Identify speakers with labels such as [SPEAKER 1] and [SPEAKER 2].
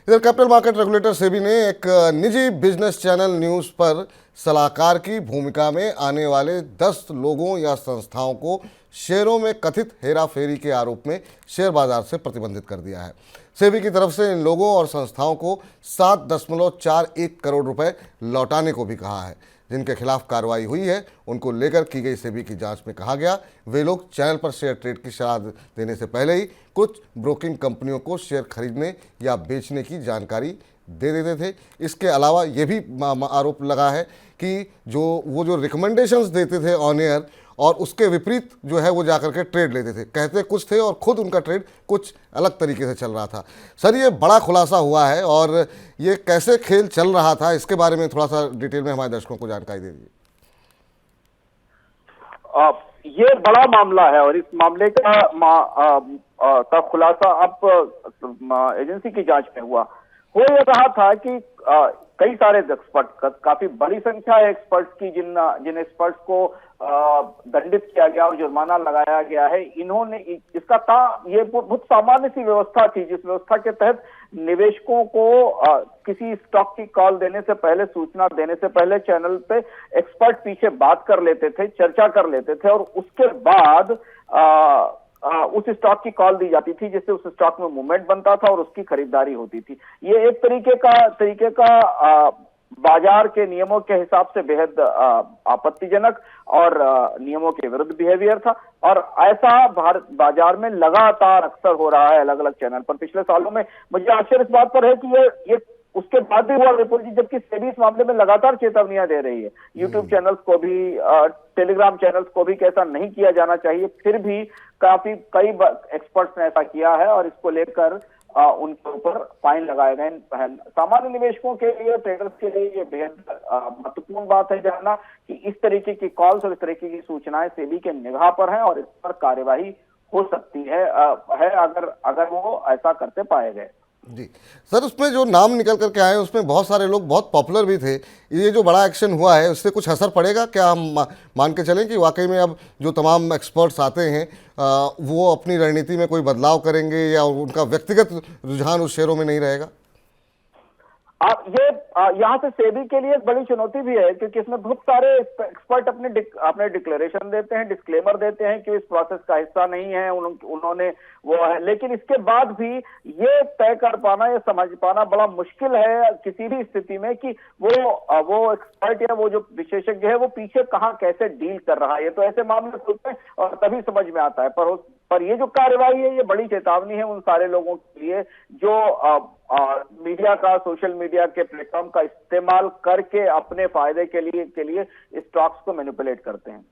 [SPEAKER 1] इधर capital market regulator SEBI ने एक निजी बिजनेस चैनल न्यूज़ पर सलाहकार की भूमिका में आने वाले 10 लोगों या संस्थाओं को शेयरों में कथित हेराफेरी के आरोप में शेयर बाजार से प्रतिबंधित कर दिया है। सेबी की तरफ से इन लोगों और संस्थाओं को 7.41 करोड़ रुपए लौटाने को भी कहा है। जिनके खिलाफ कार्रवाई हुई है उनको लेकर की गई सेबी की जांच में कहा गया वे लोग चैनल पर शेयर ट्रेड की सलाह देने से पहले ही कुछ ब्रोकिंग कंपनियों को शेयर खरीदने या बेचने की जानकारी दे देते थे। इसके अलावा ये भी आरोप लगा है कि वो जो रिकमेंडेशंस देते थे ऑन एयर और उसके विपरीत जो है वो जाकर के ट्रेड लेते थे, कहते कुछ थे और खुद उनका ट्रेड कुछ अलग तरीके से चल रहा था। सर, ये बड़ा खुलासा हुआ है और ये कैसे खेल चल रहा था, इसके बारे में थोड़ा सा डिटेल में हमारे दर्शकों को जानकारी दे दीजिए।
[SPEAKER 2] ये बड़ा मामला है और इस मामले का खुलासा अब एजेंसी की जांच में हुआ। हो ये रहा था कि कई सारे एक्सपर्ट, काफी बड़ी संख्या है एक्सपर्ट्स की, जिन एक्सपर्ट्स को दंडित किया गया और जुर्माना लगाया गया है। इन्होंने ये बहुत सामान्य सी व्यवस्था थी, जिस व्यवस्था के तहत निवेशकों को किसी स्टॉक की कॉल देने से पहले, सूचना देने से पहले चैनल पे एक्सपर्ट पीछे बात कर लेते थे, चर्चा कर लेते थे और उसके बाद उस स्टॉक की कॉल दी जाती थी, जिससे उस स्टॉक में मूवमेंट बनता था और उसकी खरीदारी होती थी। ये एक तरीके का बाजार के नियमों के हिसाब से बेहद आपत्तिजनक और नियमों के विरुद्ध बिहेवियर था और ऐसा भारत बाजार में लगातार अक्सर हो रहा है अलग अलग चैनल पर पिछले सालों में। मुझे आश्चर्य इस बात पर है कि ये उसके बाद भी हुआ विपुल जी, जबकि सेबी इस मामले में लगातार चेतावनियां दे रही है यूट्यूब चैनल्स को भी, टेलीग्राम चैनल्स को भी, कैसा नहीं किया जाना चाहिए। फिर भी कई एक्सपर्ट्स ने ऐसा किया है और इसको लेकर उनके ऊपर फाइन लगाए गए हैं। सामान्य निवेशकों के लिए, ट्रेडर्स के लिए ये बेहद महत्वपूर्ण बात है जानना कि इस तरीके की कॉल्स और इस तरीके की सूचनाएं सेबी के निगाह पर हैं और इस पर कार्यवाही हो सकती है अगर वो ऐसा करते पाए गए।
[SPEAKER 1] जी सर, उसमें जो नाम निकल करके आए उसमें बहुत सारे लोग बहुत पॉपुलर भी थे। ये जो बड़ा एक्शन हुआ है उससे कुछ असर पड़ेगा क्या? हम मान के चलें कि वाकई में अब जो तमाम एक्सपर्ट्स आते हैं वो अपनी रणनीति में कोई बदलाव करेंगे या उनका व्यक्तिगत रुझान उस शेयरों में नहीं रहेगा?
[SPEAKER 2] ये यहाँ से सेबी के लिए एक बड़ी चुनौती भी है, क्योंकि इसमें बहुत सारे एक्सपर्ट अपने डिक्लेरेशन देते हैं, डिस्क्लेमर देते हैं कि इस प्रोसेस का हिस्सा नहीं है, उन्होंने वो है, लेकिन इसके बाद भी ये तय कर पाना, ये समझ पाना बड़ा मुश्किल है किसी भी स्थिति में कि वो एक्सपर्ट या वो जो विशेषज्ञ है वो पीछे कहाँ कैसे डील कर रहा है। ये तो ऐसे मामले खुलते हैं और तभी समझ में आता है। पर ये जो कार्रवाई है ये बड़ी चेतावनी है उन सारे लोगों के लिए जो मीडिया का, सोशल मीडिया के प्लेटफॉर्म का इस्तेमाल करके अपने फायदे के लिए स्टॉक्स को मैनिपुलेट करते हैं।